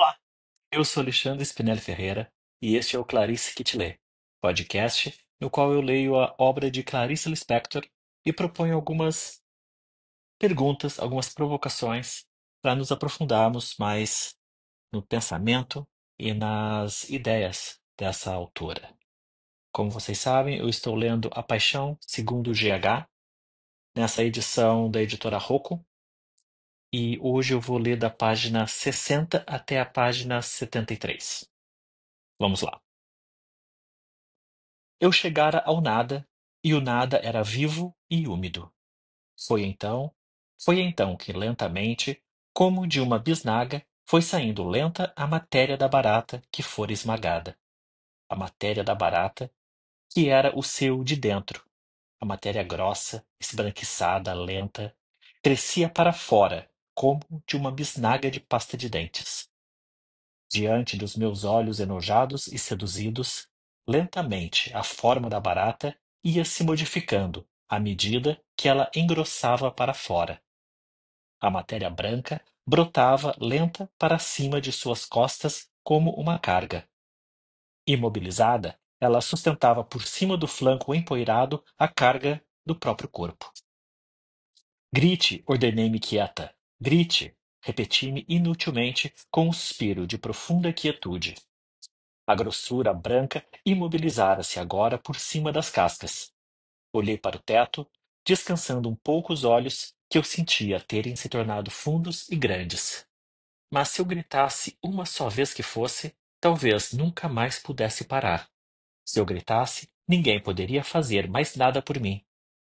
Olá, eu sou Alexandre Spinelli Ferreira e este é o Clarice que te lê, podcast no qual eu leio a obra de Clarice Lispector e proponho algumas perguntas, algumas provocações para nos aprofundarmos mais no pensamento e nas ideias dessa autora. Como vocês sabem, eu estou lendo A Paixão segundo GH, nessa edição da editora Rocco, e hoje eu vou ler da página 60 até a página 73. Vamos lá. Eu chegara ao nada, e o nada era vivo e úmido. Foi então, foi então que lentamente, como de uma bisnaga, foi saindo lenta a matéria da barata que fora esmagada. A matéria da barata, que era o seu de dentro. A matéria grossa, esbranquiçada, lenta, crescia para fora, como de uma bisnaga de pasta de dentes. Diante dos meus olhos enojados e seduzidos, lentamente a forma da barata ia se modificando à medida que ela engrossava para fora. A matéria branca brotava lenta para cima de suas costas como uma carga. Imobilizada, ela sustentava por cima do flanco empoeirado a carga do próprio corpo. Grite, ordenei-me quieta. Grite, repeti-me inutilmente com um suspiro de profunda quietude. A grossura branca imobilizara-se agora por cima das cascas. Olhei para o teto, descansando um pouco os olhos que eu sentia terem se tornado fundos e grandes. Mas se eu gritasse uma só vez que fosse, talvez nunca mais pudesse parar. Se eu gritasse, ninguém poderia fazer mais nada por mim.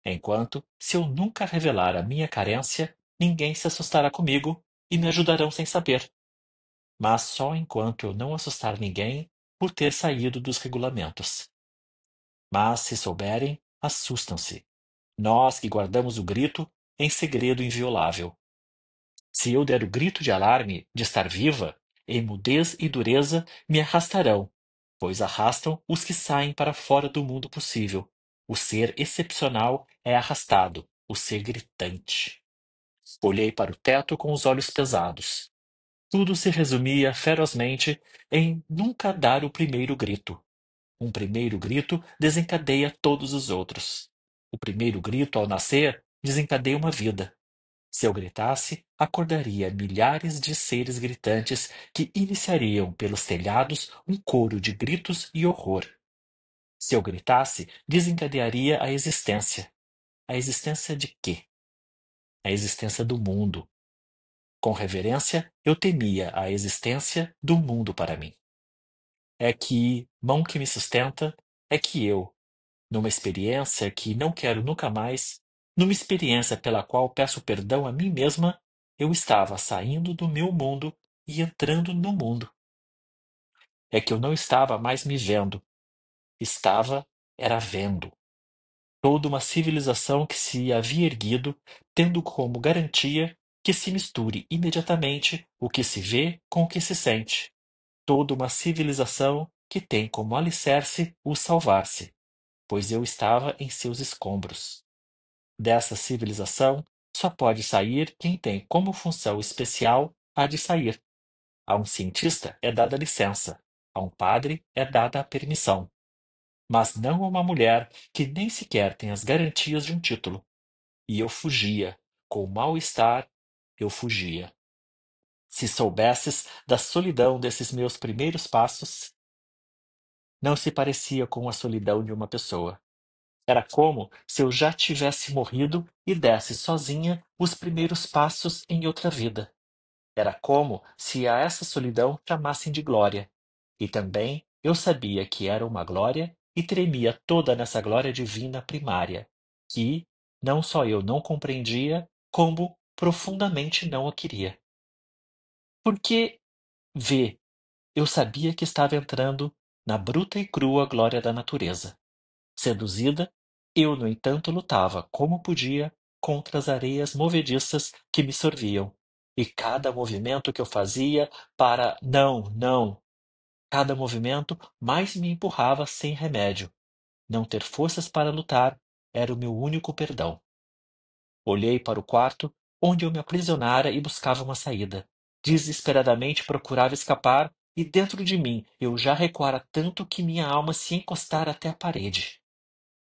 Enquanto, se eu nunca revelar a minha carência, ninguém se assustará comigo e me ajudarão sem saber. Mas só enquanto eu não assustar ninguém por ter saído dos regulamentos. Mas, se souberem, assustam-se. Nós que guardamos o grito em segredo inviolável. Se eu der o grito de alarme de estar viva, emudez e dureza me arrastarão, pois arrastam os que saem para fora do mundo possível. O ser excepcional é arrastado, o ser gritante. Olhei para o teto com os olhos pesados. Tudo se resumia ferozmente em nunca dar o primeiro grito. Um primeiro grito desencadeia todos os outros. O primeiro grito, ao nascer, desencadeia uma vida. Se eu gritasse, acordaria milhares de seres gritantes que iniciariam pelos telhados um coro de gritos e horror. Se eu gritasse, desencadearia a existência. A existência de quê? A existência do mundo. Com reverência, eu temia a existência do mundo para mim. É que, mão que me sustenta, é que eu, numa experiência que não quero nunca mais, numa experiência pela qual peço perdão a mim mesma, eu estava saindo do meu mundo e entrando no mundo. É que eu não estava mais me vendo, estava, era vendo. Toda uma civilização que se havia erguido, tendo como garantia que se misture imediatamente o que se vê com o que se sente. Toda uma civilização que tem como alicerce o salvar-se, pois eu estava em seus escombros. Dessa civilização só pode sair quem tem como função especial a de sair. A um cientista é dada licença, a um padre é dada a permissão, mas não a uma mulher que nem sequer tem as garantias de um título. E eu fugia, com mal-estar, eu fugia. Se soubesses da solidão desses meus primeiros passos, não se parecia com a solidão de uma pessoa. Era como se eu já tivesse morrido e desse sozinha os primeiros passos em outra vida. Era como se a essa solidão chamassem de glória. E também eu sabia que era uma glória e tremia toda nessa glória divina primária, que não só eu não compreendia, como profundamente não a queria. Porque, vê, eu sabia que estava entrando na bruta e crua glória da natureza. Seduzida, eu, no entanto, lutava, como podia, contra as areias movediças que me sorviam. E cada movimento que eu fazia para não, não, cada movimento mais me empurrava sem remédio. Não ter forças para lutar era o meu único perdão. Olhei para o quarto onde eu me aprisionara e buscava uma saída. Desesperadamente procurava escapar, e dentro de mim eu já recuara tanto que minha alma se encostara até a parede,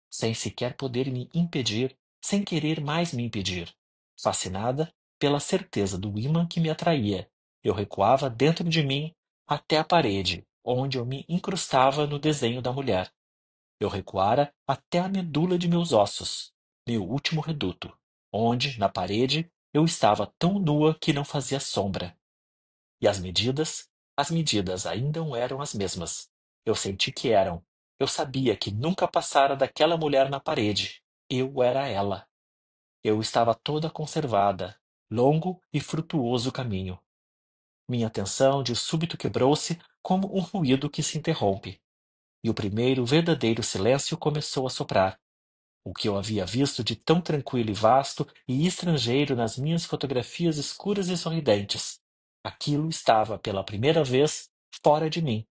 sem sequer poder me impedir, sem querer mais me impedir. Fascinada pela certeza do ímã que me atraía, eu recuava dentro de mim até a parede, onde eu me incrustava no desenho da mulher. Eu recuara até a medula de meus ossos, meu último reduto, onde, na parede, eu estava tão nua que não fazia sombra. E as medidas ainda não eram as mesmas. Eu senti que eram. Eu sabia que nunca passara daquela mulher na parede. Eu era ela. Eu estava toda conservada. Longo e frutuoso caminho. Minha atenção de súbito quebrou-se como um ruído que se interrompe. E o primeiro verdadeiro silêncio começou a soprar. O que eu havia visto de tão tranquilo e vasto e estrangeiro nas minhas fotografias escuras e sorridentes. Aquilo estava, pela primeira vez, fora de mim,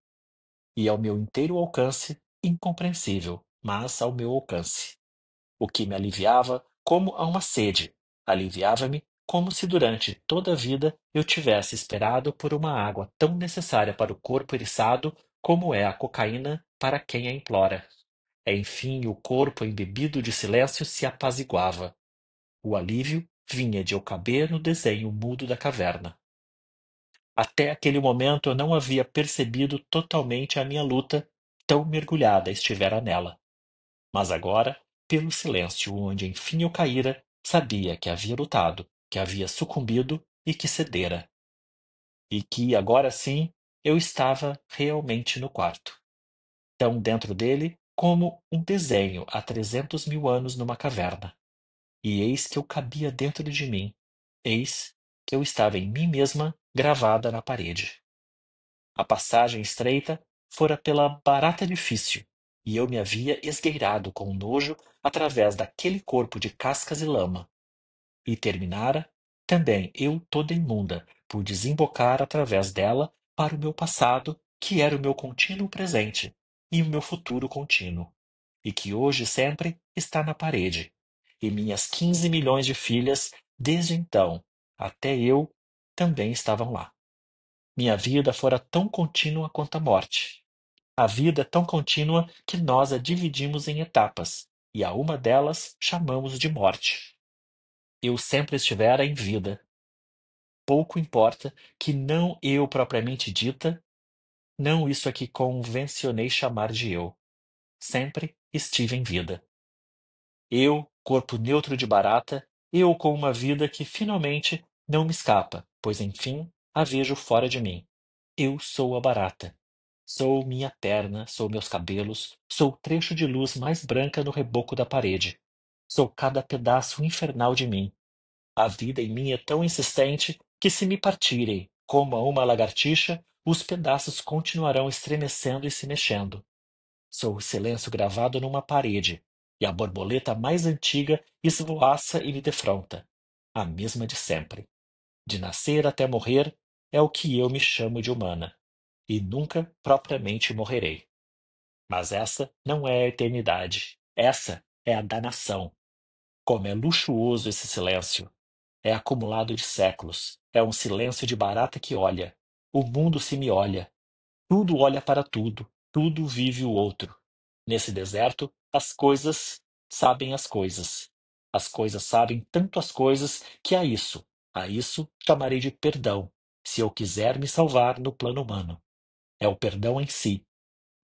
e ao meu inteiro alcance, incompreensível, mas ao meu alcance. O que me aliviava como a uma sede, aliviava-me como se durante toda a vida eu tivesse esperado por uma água tão necessária para o corpo eriçado como é a cocaína para quem a implora. Enfim, o corpo embebido de silêncio se apaziguava. O alívio vinha de eu caber no desenho mudo da caverna. Até aquele momento eu não havia percebido totalmente a minha luta, tão mergulhada estivera nela. Mas agora, pelo silêncio onde enfim eu caíra, sabia que havia lutado, que havia sucumbido e que cedera. E que, agora sim, eu estava realmente no quarto. Tão dentro dele como um desenho há 300.000 anos numa caverna. E eis que eu cabia dentro de mim. Eis que eu estava em mim mesma gravada na parede. A passagem estreita fora pela barata difícil, e eu me havia esgueirado com nojo através daquele corpo de cascas e lama. E terminara, também eu toda imunda, por desembocar através dela para o meu passado, que era o meu contínuo presente, e o meu futuro contínuo, e que hoje sempre está na parede. E minhas 15 milhões de filhas, desde então até eu, também estavam lá. Minha vida fora tão contínua quanto a morte. A vida é tão contínua que nós a dividimos em etapas, e a uma delas chamamos de morte. Eu sempre estivera em vida. Pouco importa que não eu propriamente dita, não isso a que convencionei chamar de eu. Sempre estive em vida. Eu, corpo neutro de barata, eu com uma vida que finalmente não me escapa, pois enfim a vejo fora de mim. Eu sou a barata. Sou minha perna, sou meus cabelos, sou o trecho de luz mais branca no reboco da parede. Sou cada pedaço infernal de mim. A vida em mim é tão insistente que, se me partirem, como a uma lagartixa, os pedaços continuarão estremecendo e se mexendo. Sou o silêncio gravado numa parede, e a borboleta mais antiga esvoaça e me defronta. A mesma de sempre. De nascer até morrer é o que eu me chamo de humana, e nunca propriamente morrerei. Mas essa não é a eternidade. Essa é a danação. Como é luxuoso esse silêncio! É acumulado de séculos. É um silêncio de barata que olha. O mundo se me olha. Tudo olha para tudo. Tudo vive o outro. Nesse deserto, as coisas sabem as coisas. As coisas sabem tanto as coisas que a isso chamarei de perdão, se eu quiser me salvar no plano humano. É o perdão em si.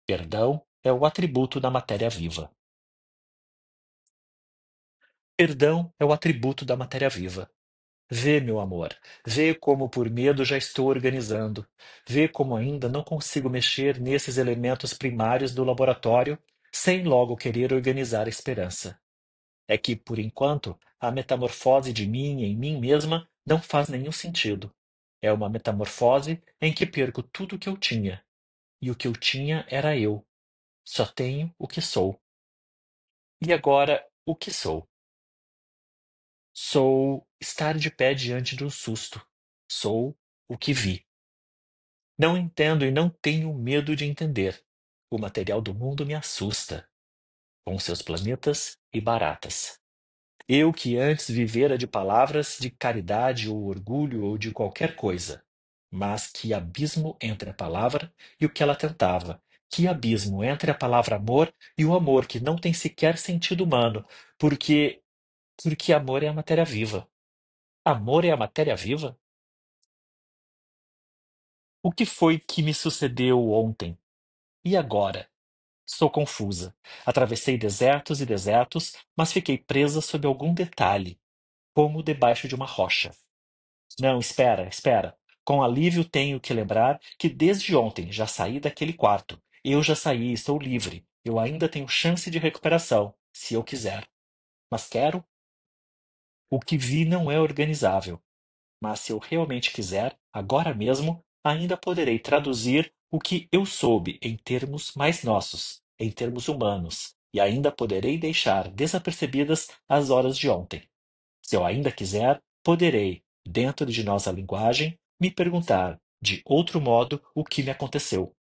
Perdão é o atributo da matéria viva. Perdão é o atributo da matéria viva. Vê, meu amor, vê como por medo já estou organizando. Vê como ainda não consigo mexer nesses elementos primários do laboratório sem logo querer organizar a esperança. É que, por enquanto, a metamorfose de mim em mim mesma não faz nenhum sentido. É uma metamorfose em que perco tudo o que eu tinha. E o que eu tinha era eu. Só tenho o que sou. E agora, o que sou? Sou estar de pé diante de um susto. Sou o que vi. Não entendo e não tenho medo de entender. O material do mundo me assusta, com seus planetas e baratas. Eu que antes vivera de palavras de caridade ou orgulho ou de qualquer coisa. Mas que abismo entre a palavra e o que ela tentava. Que abismo entre a palavra amor e o amor que não tem sequer sentido humano, porque porque amor é a matéria viva. Amor é a matéria viva? O que foi que me sucedeu ontem? E agora? Estou confusa. Atravessei desertos e desertos, mas fiquei presa sob algum detalhe, como debaixo de uma rocha. Não, espera, espera. Com alívio tenho que lembrar que desde ontem já saí daquele quarto. Eu já saí, estou livre. Eu ainda tenho chance de recuperação, se eu quiser. Mas quero? O que vi não é organizável. Mas se eu realmente quiser, agora mesmo, ainda poderei traduzir o que eu soube em termos mais nossos, em termos humanos, e ainda poderei deixar desapercebidas as horas de ontem. Se eu ainda quiser, poderei, dentro de nossa linguagem, me perguntar de outro modo o que me aconteceu.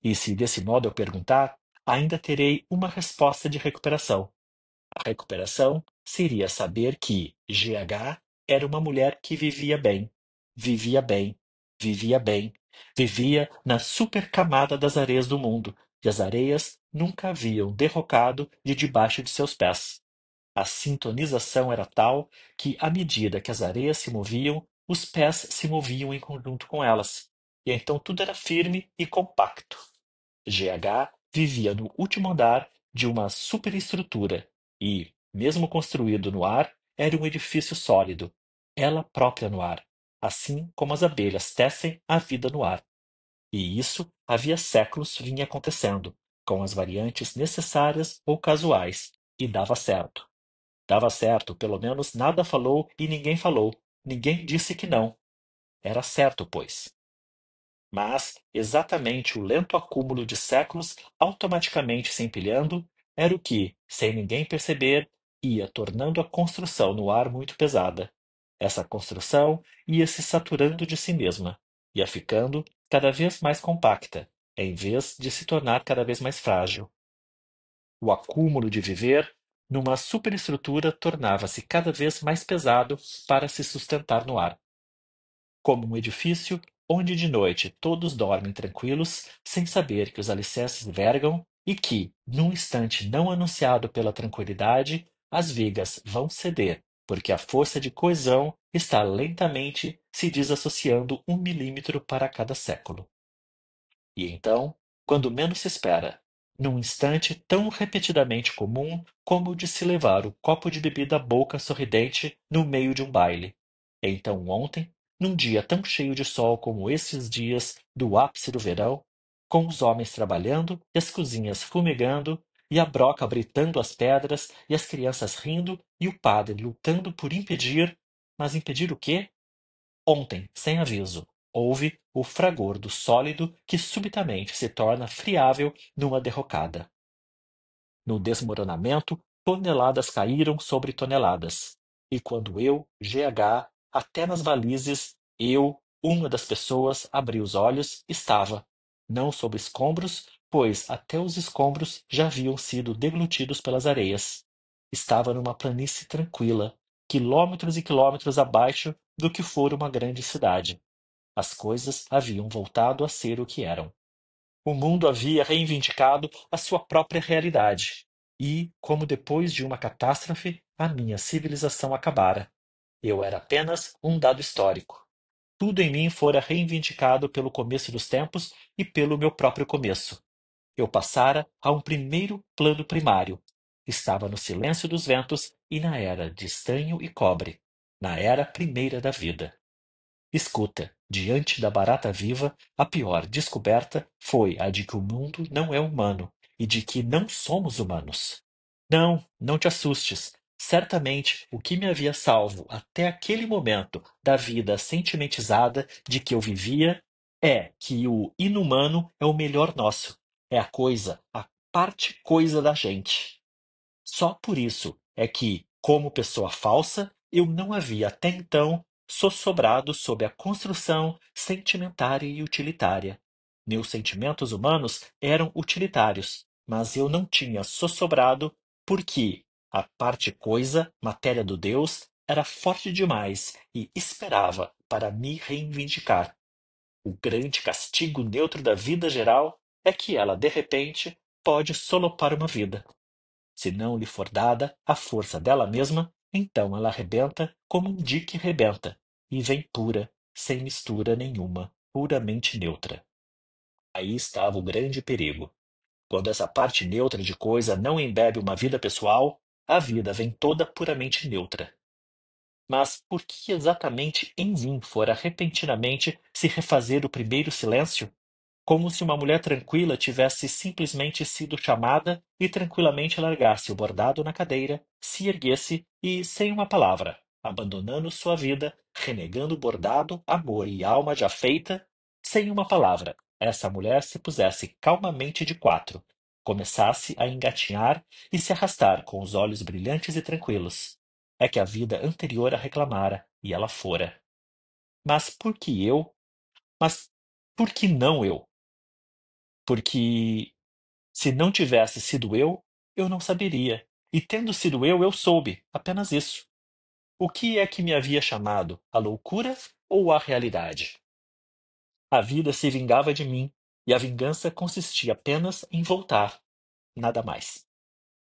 E se desse modo eu perguntar, ainda terei uma resposta de recuperação. A recuperação seria saber que GH era uma mulher que vivia bem, vivia bem, vivia bem, vivia na supercamada das areias do mundo, e as areias nunca haviam derrocado de debaixo de seus pés. A sintonização era tal que, à medida que as areias se moviam, os pés se moviam em conjunto com elas, e então tudo era firme e compacto. GH vivia no último andar de uma superestrutura e, mesmo construído no ar, era um edifício sólido, ela própria no ar, assim como as abelhas tecem a vida no ar. E isso havia séculos vinha acontecendo, com as variantes necessárias ou casuais, e dava certo. Dava certo, pelo menos nada falou e ninguém falou. Ninguém disse que não. Era certo, pois. Mas exatamente o lento acúmulo de séculos automaticamente se empilhando era o que, sem ninguém perceber, ia tornando a construção no ar muito pesada. Essa construção ia se saturando de si mesma, ia ficando cada vez mais compacta, em vez de se tornar cada vez mais frágil. O acúmulo de viver numa superestrutura tornava-se cada vez mais pesado para se sustentar no ar, como um edifício onde de noite todos dormem tranquilos, sem saber que os alicerces vergam e que, num instante não anunciado pela tranquilidade, as vigas vão ceder, porque a força de coesão está lentamente se desassociando 1 milímetro para cada século. E então, quando menos se espera, num instante tão repetidamente comum como o de se levar o copo de bebida à boca sorridente no meio de um baile. Então ontem, num dia tão cheio de sol como esses dias do ápice do verão, com os homens trabalhando e as cozinhas fumegando, e a broca britando as pedras e as crianças rindo e o padre lutando por impedir, mas impedir o quê? Ontem, sem aviso, houve o fragor do sólido que subitamente se torna friável numa derrocada. No desmoronamento, toneladas caíram sobre toneladas. E quando eu, GH, até nas varizes, eu, uma das pessoas, abri os olhos, estava, não sob escombros, pois até os escombros já haviam sido deglutidos pelas areias. Estava numa planície tranquila, quilômetros e quilômetros abaixo do que fora uma grande cidade. As coisas haviam voltado a ser o que eram. O mundo havia reivindicado a sua própria realidade. E, como depois de uma catástrofe, a minha civilização acabara. Eu era apenas um dado histórico. Tudo em mim fora reivindicado pelo começo dos tempos e pelo meu próprio começo. Eu passara a um primeiro plano primário. Estava no silêncio dos ventos e na era de estanho e cobre, na era primeira da vida. Escuta, diante da barata viva, a pior descoberta foi a de que o mundo não é humano e de que não somos humanos. Não, não te assustes. Certamente o que me havia salvo até aquele momento da vida sentimentizada de que eu vivia é que o inumano é o melhor nosso. É a coisa, a parte coisa da gente. Só por isso é que, como pessoa falsa, eu não havia até então sossobrado sob a construção sentimentária e utilitária. Meus sentimentos humanos eram utilitários, mas eu não tinha sossobrado porque a parte coisa, matéria do Deus, era forte demais e esperava para me reivindicar. O grande castigo neutro da vida geral é que ela, de repente, pode solopar uma vida. Se não lhe for dada a força dela mesma, então ela rebenta como um dique rebenta, e vem pura, sem mistura nenhuma, puramente neutra. Aí estava o grande perigo. Quando essa parte neutra de coisa não embebe uma vida pessoal, a vida vem toda puramente neutra. Mas por que exatamente em mim fora repentinamente se refazer o primeiro silêncio? Como se uma mulher tranquila tivesse simplesmente sido chamada e tranquilamente largasse o bordado na cadeira, se erguesse e, sem uma palavra, abandonando sua vida, renegando bordado, amor e alma já feita, sem uma palavra, essa mulher se pusesse calmamente de quatro, começasse a engatinhar e se arrastar com os olhos brilhantes e tranquilos. É que a vida anterior a reclamara, e ela fora. Mas por que eu? Mas por que não eu? Porque se não tivesse sido eu não saberia. E tendo sido eu soube, apenas isso. O que é que me havia chamado? A loucura ou a realidade? A vida se vingava de mim, e a vingança consistia apenas em voltar, nada mais.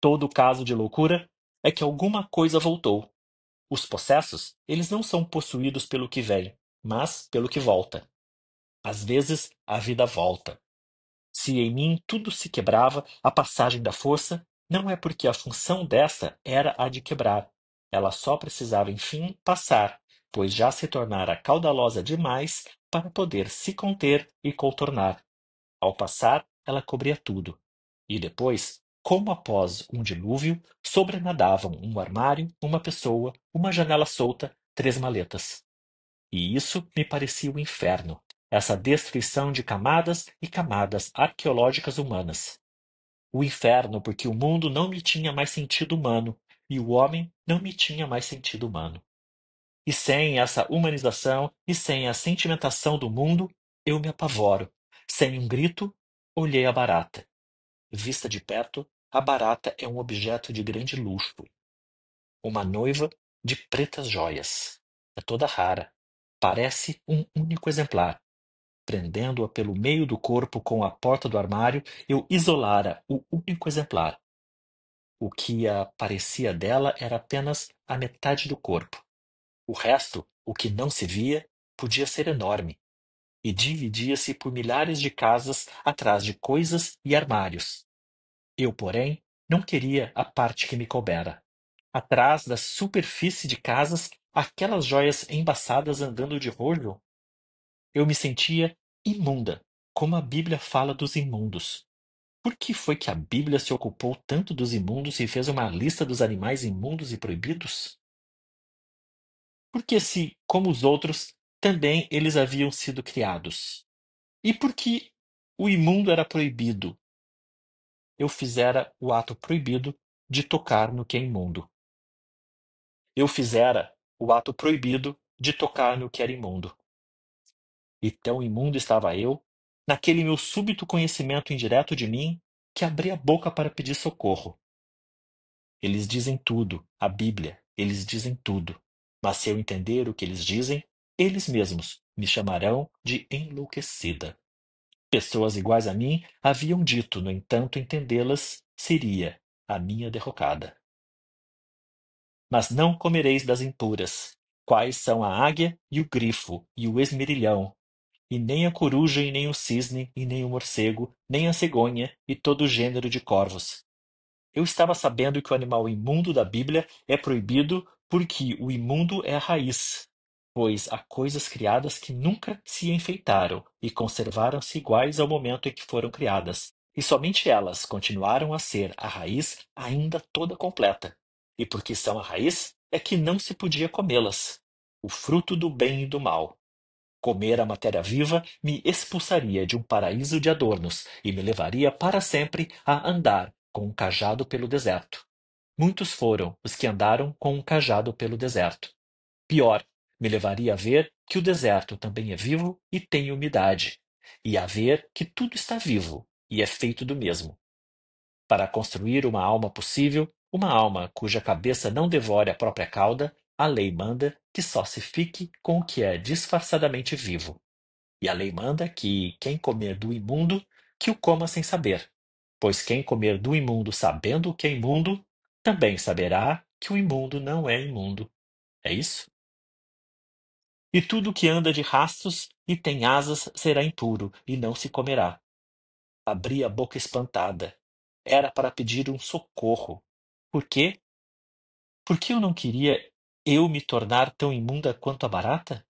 Todo o caso de loucura é que alguma coisa voltou. Os possessos, eles não são possuídos pelo que vem, mas pelo que volta. Às vezes, a vida volta. Se em mim tudo se quebrava, a passagem da força, não é porque a função desta era a de quebrar. Ela só precisava, enfim, passar, pois já se tornara caudalosa demais para poder se conter e contornar. Ao passar, ela cobria tudo. E depois, como após um dilúvio, sobrenadavam um armário, uma pessoa, uma janela solta, 3 maletas. E isso me parecia o inferno, essa destruição de camadas e camadas arqueológicas humanas. O inferno porque o mundo não me tinha mais sentido humano e o homem não me tinha mais sentido humano. E sem essa humanização e sem a sentimentação do mundo, eu me apavoro. Sem um grito, olhei a barata. Vista de perto, a barata é um objeto de grande luxo. Uma noiva de pretas joias. É toda rara. Parece um único exemplar. Prendendo-a pelo meio do corpo com a porta do armário, eu isolara o único exemplar. O que parecia dela era apenas a metade do corpo. O resto, o que não se via, podia ser enorme, e dividia-se por milhares de casas atrás de coisas e armários. Eu, porém, não queria a parte que me coubera. Atrás da superfície de casas, aquelas joias embaçadas andando de rojo. Eu me sentia imunda, como a Bíblia fala dos imundos. Por que foi que a Bíblia se ocupou tanto dos imundos e fez uma lista dos animais imundos e proibidos? Porque se, como os outros, também eles haviam sido criados. E por que o imundo era proibido? Eu fizera o ato proibido de tocar no que é imundo. Eu fizera o ato proibido de tocar no que era imundo. E tão imundo estava eu, naquele meu súbito conhecimento indireto de mim, que abri a boca para pedir socorro. Eles dizem tudo, a Bíblia, eles dizem tudo. Mas se eu entender o que eles dizem, eles mesmos me chamarão de enlouquecida. Pessoas iguais a mim haviam dito, no entanto, entendê-las seria a minha derrocada. Mas não comereis das impuras, quais são a águia e o grifo e o esmerilhão, e nem a coruja e nem o cisne e nem o morcego, nem a cegonha e todo o gênero de corvos. Eu estava sabendo que o animal imundo da Bíblia é proibido porque o imundo é a raiz, pois há coisas criadas que nunca se enfeitaram e conservaram-se iguais ao momento em que foram criadas, e somente elas continuaram a ser a raiz ainda toda completa. E porque são a raiz, é que não se podia comê-las, o fruto do bem e do mal. Comer a matéria viva me expulsaria de um paraíso de adornos e me levaria para sempre a andar com um cajado pelo deserto. Muitos foram os que andaram com um cajado pelo deserto. Pior, me levaria a ver que o deserto também é vivo e tem umidade, e a ver que tudo está vivo e é feito do mesmo. Para construir uma alma possível, uma alma cuja cabeça não devore a própria cauda, A lei manda que só se fique com o que é disfarçadamente vivo. E a lei manda que quem comer do imundo, que o coma sem saber. Pois quem comer do imundo sabendo o que é imundo, também saberá que o imundo não é imundo. É isso? E tudo que anda de rastros e tem asas será impuro e não se comerá. Abri a boca espantada. Era para pedir um socorro. Por quê? Porque eu não queria eu me tornar tão imunda quanto a barata?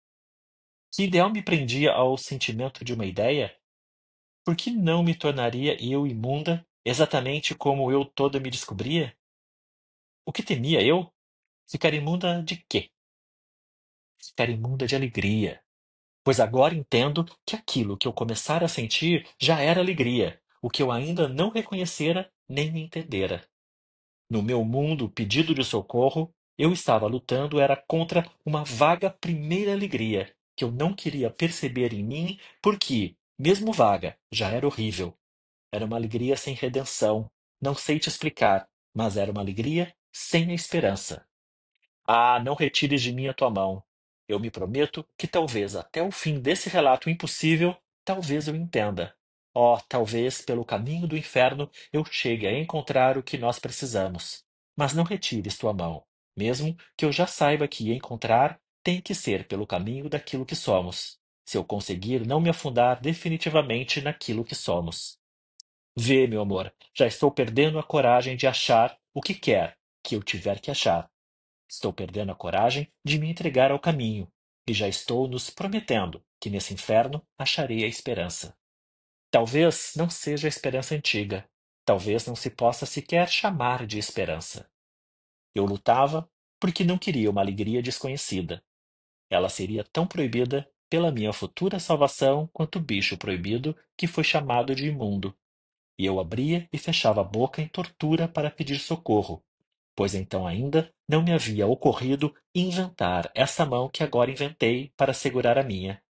Que ideal me prendia ao sentimento de uma ideia? Por que não me tornaria eu imunda, exatamente como eu toda me descobria? O que temia eu? Ficar imunda de quê? Ficar imunda de alegria. Pois agora entendo que aquilo que eu começara a sentir já era alegria, o que eu ainda não reconhecera nem entendera. No meu mundo pedido de socorro, eu estava lutando era contra uma vaga primeira alegria, que eu não queria perceber em mim, porque, mesmo vaga, já era horrível. Era uma alegria sem redenção. Não sei te explicar, mas era uma alegria sem a esperança. Ah, não retires de mim a tua mão. Eu me prometo que talvez até o fim desse relato impossível, talvez eu entenda. Oh, talvez pelo caminho do inferno eu chegue a encontrar o que nós precisamos. Mas não retires tua mão, mesmo que eu já saiba que encontrar tem que ser pelo caminho daquilo que somos, se eu conseguir não me afundar definitivamente naquilo que somos. Vê, meu amor, já estou perdendo a coragem de achar o que quer que eu tiver que achar. Estou perdendo a coragem de me entregar ao caminho, e já estou nos prometendo que nesse inferno acharei a esperança. Talvez não seja a esperança antiga, talvez não se possa sequer chamar de esperança. Eu lutava porque não queria uma alegria desconhecida. Ela seria tão proibida pela minha futura salvação quanto o bicho proibido que foi chamado de imundo. E eu abria e fechava a boca em tortura para pedir socorro, pois então ainda não me havia ocorrido inventar essa mão que agora inventei para segurar a minha.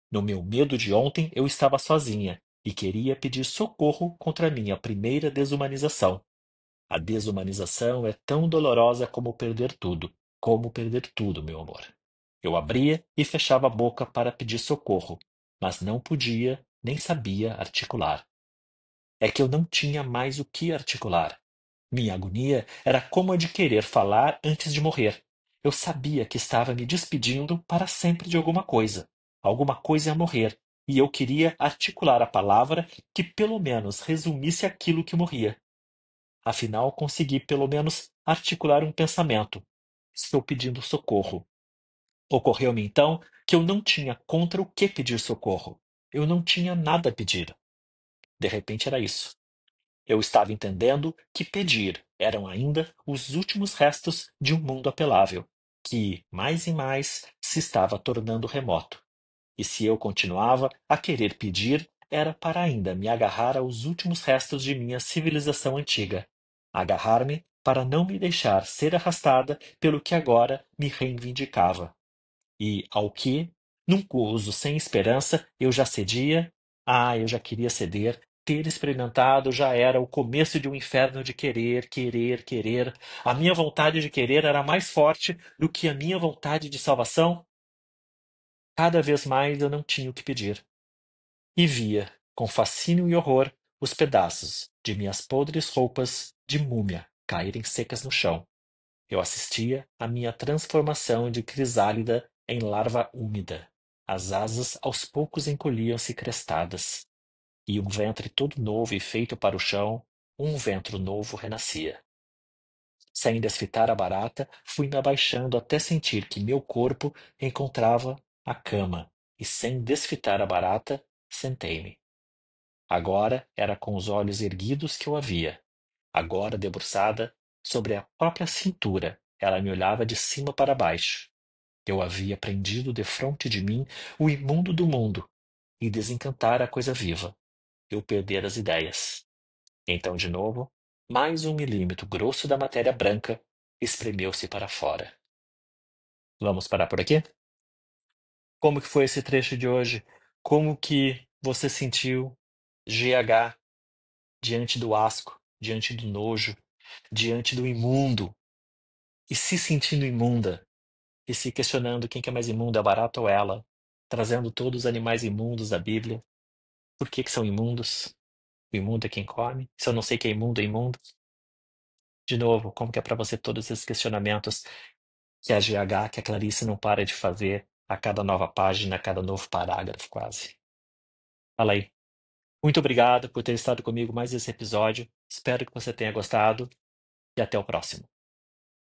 No meu medo de ontem eu estava sozinha e queria pedir socorro contra a minha primeira desumanização. A desumanização é tão dolorosa como perder tudo, meu amor. Eu abria e fechava a boca para pedir socorro, mas não podia nem sabia articular. É que eu não tinha mais o que articular. Minha agonia era como a de querer falar antes de morrer. Eu sabia que estava me despedindo para sempre de alguma coisa. Alguma coisa ia morrer, e eu queria articular a palavra que pelo menos resumisse aquilo que morria. Afinal, consegui pelo menos articular um pensamento. Estou pedindo socorro. Ocorreu-me então que eu não tinha contra o que pedir socorro. Eu não tinha nada a pedir. De repente era isso. Eu estava entendendo que pedir eram ainda os últimos restos de um mundo apelável, que, mais e mais, se estava tornando remoto. E se eu continuava a querer pedir, era para ainda me agarrar aos últimos restos de minha civilização antiga. Agarrar-me para não me deixar ser arrastada pelo que agora me reivindicava. E ao que, num gozo sem esperança, eu já cedia, eu já queria ceder, ter experimentado já era o começo de um inferno de querer, querer, querer. A minha vontade de querer era mais forte do que a minha vontade de salvação. Cada vez mais eu não tinha o que pedir. E via, com fascínio e horror, os pedaços de minhas podres roupas de múmia caírem secas no chão. Eu assistia à minha transformação de crisálida em larva úmida. As asas aos poucos encolhiam-se crestadas, e um ventre todo novo e feito para o chão, um ventre novo renascia. Sem desfitar a barata, fui-me abaixando até sentir que meu corpo encontrava a cama, e sem desfitar a barata, sentei-me. Agora era com os olhos erguidos que eu a via. Agora debruçada sobre a própria cintura, ela me olhava de cima para baixo. Eu havia prendido defronte de mim o imundo do mundo e desencantara a coisa viva. Eu perdera as ideias. Então, de novo, mais um milímetro grosso da matéria branca espremeu-se para fora. Vamos parar por aqui? Como que foi esse trecho de hoje? Como que você sentiu GH diante do asco, diante do nojo, diante do imundo e se sentindo imunda? e se questionando quem que é mais imundo, é o barato ou ela, trazendo todos os animais imundos da Bíblia. Por que que são imundos? O imundo é quem come. Se eu não sei que é imundo. De novo, como que é para você todos esses questionamentos que a GH, que a Clarice não para de fazer a cada nova página, a cada novo parágrafo, quase. Fala aí. Muito obrigado por ter estado comigo mais esse episódio. Espero que você tenha gostado e até o próximo.